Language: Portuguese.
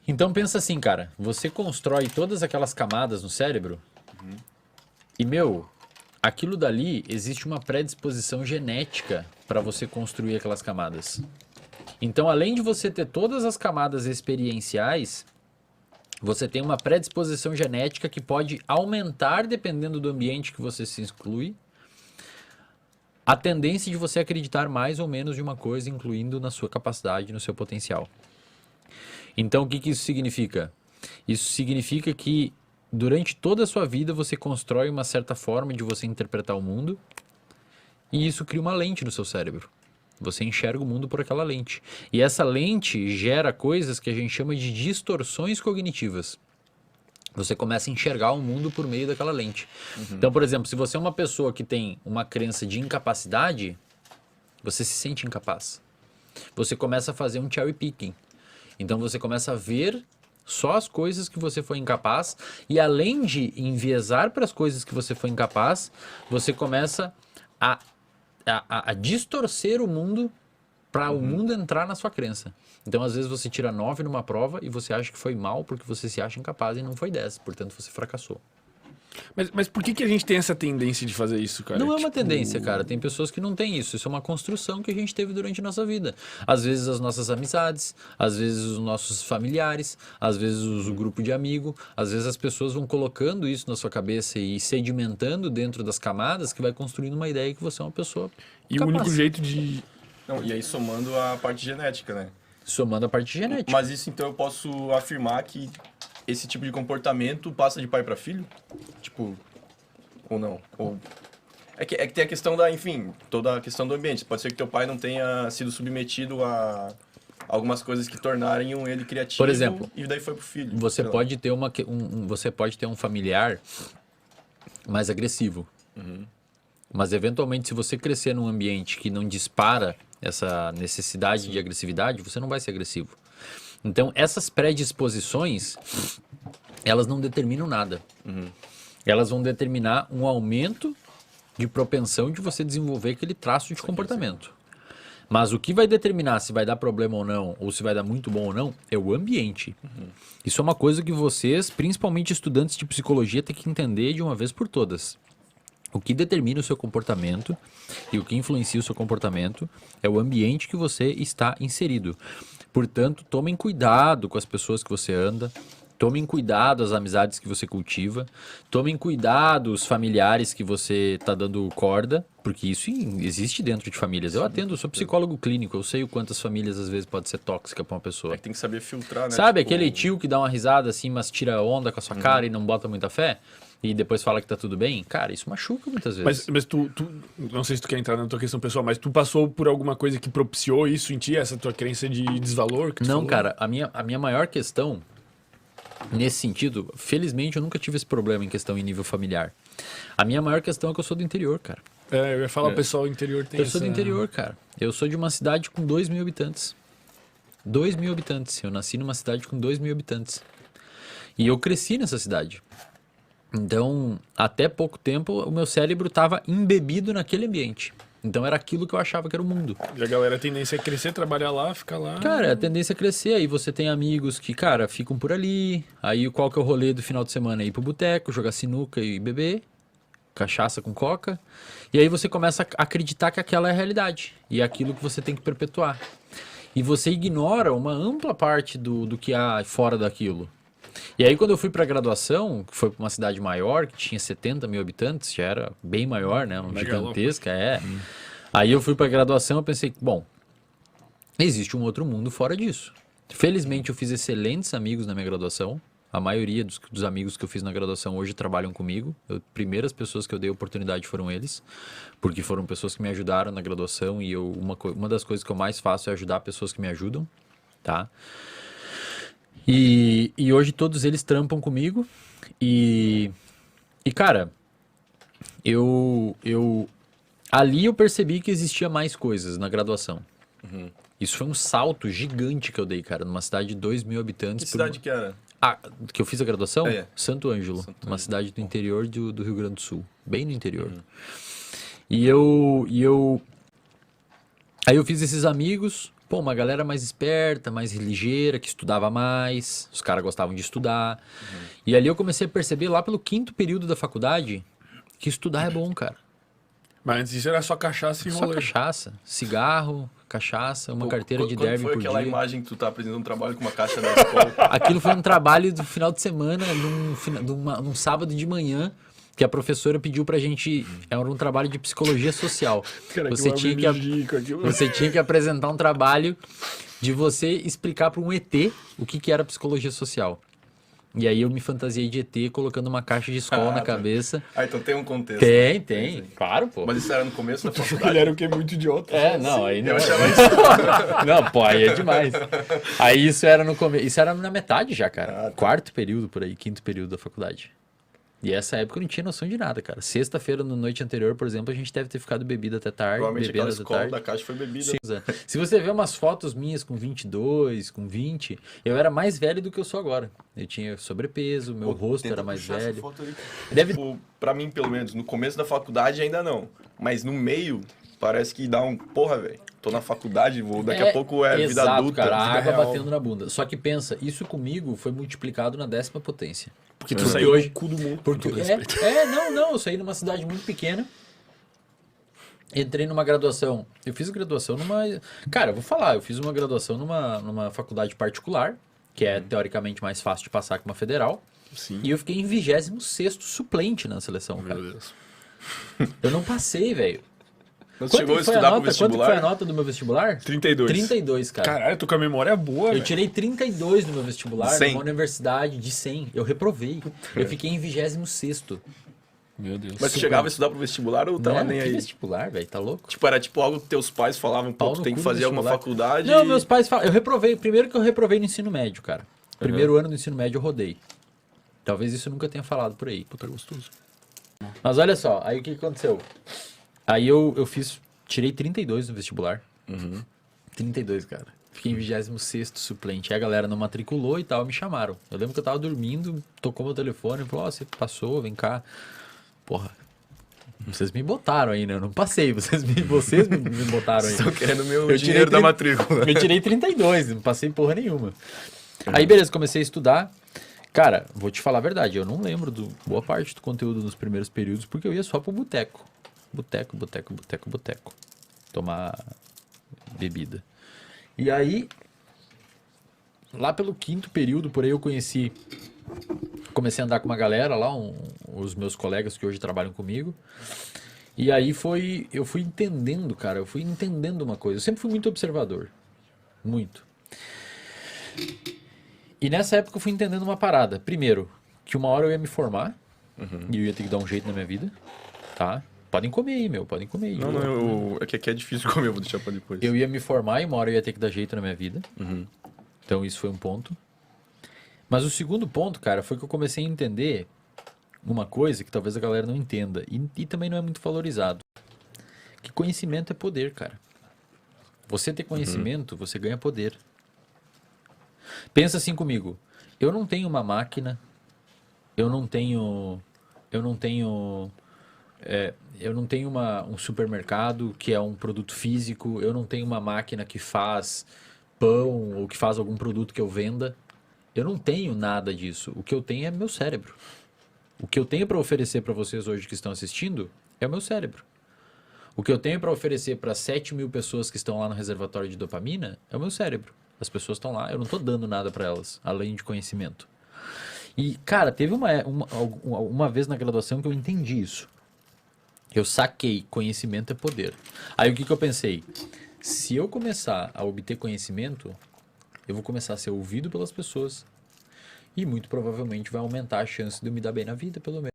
Então pensa assim, cara, você constrói todas aquelas camadas no cérebro e, meu, aquilo dali existe uma predisposição genética para você construir aquelas camadas. Então, além de você ter todas as camadas experienciais, você tem uma predisposição genética que pode aumentar, dependendo do ambiente que você se exclui, a tendência de você acreditar mais ou menos de uma coisa, incluindo na sua capacidade, no seu potencial. Então, o que isso significa? Isso significa que durante toda a sua vida você constrói uma certa forma de você interpretar o mundo e isso cria uma lente no seu cérebro. Você enxerga o mundo por aquela lente. E essa lente gera coisas que a gente chama de distorções cognitivas. Você começa a enxergar o mundo por meio daquela lente. Então, por exemplo, se você é uma pessoa que tem uma crença de incapacidade, você se sente incapaz. Você começa a fazer um cherry picking. Então você começa a ver só as coisas que você foi incapaz e além de enviesar para as coisas que você foi incapaz, você começa a distorcer o mundo para o mundo entrar na sua crença. Então, às vezes, você tira 9 numa prova e você acha que foi mal porque você se acha incapaz e não foi 10. Portanto, você fracassou. Mas por que a gente tem essa tendência de fazer isso, cara? Não é uma Tipo, tendência, cara. Tem pessoas que não têm isso. Isso é uma construção que a gente teve durante a nossa vida. Às vezes as nossas amizades, às vezes os nossos familiares, às vezes o grupo de amigo, às vezes as pessoas vão colocando isso na sua cabeça e sedimentando dentro das camadas que vai construindo uma ideia que você é uma pessoa E o capaz. único jeito de... Não, e aí somando a parte genética, né? Somando a parte genética. Mas isso então eu posso afirmar que esse tipo de comportamento passa de pai para filho? Tipo, ou não? Ou... É que tem a questão da, enfim, toda a questão do ambiente. Pode ser que teu pai não tenha sido submetido a algumas coisas que tornarem ele criativo. Por exemplo, e daí foi pro filho. Você sei lá. pode ter você pode ter um familiar mais agressivo. Mas eventualmente, se você crescer num ambiente que não dispara essa necessidade de agressividade, você não vai ser agressivo. Então, essas predisposições, elas não determinam nada. Elas vão determinar um aumento de propensão de você desenvolver aquele traço de comportamento. Mas o que vai determinar se vai dar problema ou não, ou se vai dar muito bom ou não, é o ambiente. Isso é uma coisa que vocês, principalmente estudantes de psicologia, têm que entender de uma vez por todas. O que determina o seu comportamento e o que influencia o seu comportamento é o ambiente que você está inserido. Portanto, tomem cuidado com as pessoas que você anda, tomem cuidado as amizades que você cultiva, tomem cuidado os familiares que você está dando corda, porque isso existe dentro de famílias. Eu atendo, eu sou psicólogo clínico, eu sei o quanto as famílias às vezes pode ser tóxica para uma pessoa. É que tem que saber filtrar, né? Sabe Tipo, aquele tio que dá uma risada assim, mas tira onda com a sua cara e não bota muita fé? E depois fala que tá tudo bem? Cara, isso machuca muitas vezes. Mas tu, não sei se tu quer entrar na tua questão pessoal, mas tu passou por alguma coisa que propiciou isso em ti, essa tua crença de desvalor? Que tu Não, falou? cara, a minha maior questão, nesse sentido, felizmente eu nunca tive esse problema em questão em nível familiar. A minha maior questão é que eu sou do interior, cara. É, eu ia falar, o pessoal do interior tem Eu sou do essa- interior, cara. Eu sou de uma cidade com 2.000 habitantes. 2.000 habitantes. Eu nasci numa cidade com 2.000 habitantes. E eu cresci nessa cidade. Então, até pouco tempo, o meu cérebro estava embebido naquele ambiente. Então, era aquilo que eu achava que era o mundo. E a galera a tendência é crescer, trabalhar lá, ficar lá. Cara, a tendência é crescer. Aí você tem amigos que, cara, ficam por ali. Aí qual que é o rolê do final de semana? Ir pro boteco, jogar sinuca e beber. Cachaça com coca. E aí você começa a acreditar que aquela é a realidade. E é aquilo que você tem que perpetuar. E você ignora uma ampla parte do que há fora daquilo. E aí quando eu fui pra graduação, que foi pra uma cidade maior, que tinha 70.000 habitantes, já era bem maior, né? Uma gigantesca, Aí eu fui pra graduação e pensei, bom, existe um outro mundo fora disso. Felizmente eu fiz excelentes amigos na minha graduação. A maioria dos amigos que eu fiz na graduação hoje trabalham comigo. Primeiras pessoas que eu dei oportunidade foram eles, porque foram pessoas que me ajudaram na graduação e uma das coisas que eu mais faço é ajudar pessoas que me ajudam, tá? E hoje todos eles trampam comigo e cara, ali eu percebi que existia mais coisas na graduação. Isso foi um salto gigante que eu dei, cara, numa cidade de 2.000 habitantes. Que cidade que era? Que eu fiz a graduação? É. Santo Ângelo, Santo uma Ângelo. cidade do interior do Rio Grande do Sul, bem no interior. Aí eu fiz esses amigos, pô, uma galera mais esperta, mais ligeira, que estudava mais, os caras gostavam de estudar. E ali eu comecei a perceber, lá pelo 5º período da faculdade, que estudar é bom, cara. Mas antes disso era só cachaça e Só rolê. cachaça, cigarro, cachaça, uma carteira de Quando derby foi por aquela dia. imagem que tu tá apresentando um trabalho com uma caixa da escola? Aquilo foi um trabalho do final de semana, num sábado de manhã, que a professora pediu pra gente. Era um trabalho de psicologia social. Cara, Você tinha que, você tinha que apresentar um trabalho de você explicar para um ET o que era psicologia social. E aí eu me fantasiei de ET colocando uma caixa de escola na cabeça. Ah, então tem um contexto. Tem. Claro, pô. Mas isso era no começo da Ele faculdade? era o que? Muito idiota. Não, aí não. Eu achava isso. Não, pô, aí é demais. Aí isso era no começo. Isso era na metade já, cara. 4º período por aí, 5º período da faculdade. E essa época eu não tinha noção de nada, cara. Sexta-feira, na noite anterior, por exemplo, a gente deve ter ficado bebida até tarde. Provavelmente bebendo aquela até escola tarde. da caixa foi bebida. Sim, se você ver umas fotos minhas com 22, com 20, eu era mais velho do que eu sou agora. Eu tinha sobrepeso, meu rosto era mais velho. Deve... Tipo, pra mim, pelo menos, no começo da faculdade ainda não. Mas no meio, parece que dá um... Porra, velho, tô na faculdade, daqui a pouco é vida exato, adulta. cara, a vida água real. batendo na bunda. Só que pensa, isso comigo foi multiplicado na 10ª potência. Porque tu saiu hoje do cu do mundo. Porque, não, eu saí numa cidade muito pequena. Entrei numa graduação. Eu fiz graduação numa... Cara, eu vou falar, eu fiz uma graduação numa faculdade particular, que é teoricamente mais fácil de passar que uma federal. Sim. E eu fiquei em 26º suplente na seleção, cara. Meu Deus. Eu não passei, velho. Mas Quanto chegou a que foi estudar pro Quanto que foi a vestibular? nota do meu vestibular? 32. 32, cara. Caralho, tô com a memória boa, Eu velho. tirei 32 no meu vestibular, 100. numa universidade de 100. Eu reprovei. Eu fiquei em 26º. Meu Deus. Mas tu chegava a estudar pro vestibular ou tava Não, nem que aí? vestibular, velho, tá louco? Tipo, era tipo algo que teus pais falavam, Pau pô, tu no tem que cu do fazer alguma vestibular. faculdade. Não, meus pais falam. Eu reprovei. Primeiro que eu reprovei no ensino médio, cara. Primeiro ano do ensino médio eu rodei. Talvez isso eu nunca tenha falado por aí. Puta, gostoso. Mas olha só, aí o que aconteceu? Aí eu fiz. Tirei 32 no vestibular. 32, cara. Fiquei em 26º suplente. Aí a galera não matriculou e tal, me chamaram. Eu lembro que eu tava dormindo, tocou meu telefone e falou: ó, você passou, vem cá. Porra. Vocês me botaram aí, né? Eu não passei, vocês me botaram aí. Estão querendo meu Eu dinheiro da 30 matrícula. Eu tirei 32, não passei porra nenhuma. Aí, beleza, comecei a estudar. Cara, vou te falar a verdade, eu não lembro boa parte do conteúdo nos primeiros períodos, porque eu ia só pro boteco. Boteco. Tomar bebida. E aí, lá pelo 5º período, por aí eu comecei a andar com uma galera lá, os meus colegas que hoje trabalham comigo. E aí eu fui entendendo, cara, eu fui entendendo uma coisa. Eu sempre fui muito observador. Muito. E nessa época eu fui entendendo uma parada. Primeiro, que uma hora eu ia me formar e eu ia ter que dar um jeito na minha vida, tá? Podem comer aí, meu, podem comer aí. Não, é que aqui é difícil comer, eu vou deixar pra depois. Eu ia me formar e uma hora eu ia ter que dar jeito na minha vida. Então isso foi um ponto. Mas o segundo ponto, cara, foi que eu comecei a entender uma coisa que talvez a galera não entenda e também não é muito valorizado. Que conhecimento é poder, cara. Você ter conhecimento, você ganha poder. Pensa assim comigo. Eu não tenho uma máquina, eu não tenho um supermercado que é um produto físico, eu não tenho uma máquina que faz pão ou que faz algum produto que eu venda. Eu não tenho nada disso. O que eu tenho é meu cérebro. O que eu tenho para oferecer para vocês hoje que estão assistindo é o meu cérebro. O que eu tenho para oferecer para 7.000 pessoas que estão lá no reservatório de dopamina é o meu cérebro. As pessoas estão lá, eu não estou dando nada para elas, além de conhecimento. E, cara, teve uma vez na graduação que eu entendi isso. Eu saquei, conhecimento é poder. Aí o que eu pensei? Se eu começar a obter conhecimento, eu vou começar a ser ouvido pelas pessoas. E muito provavelmente vai aumentar a chance de eu me dar bem na vida, pelo menos.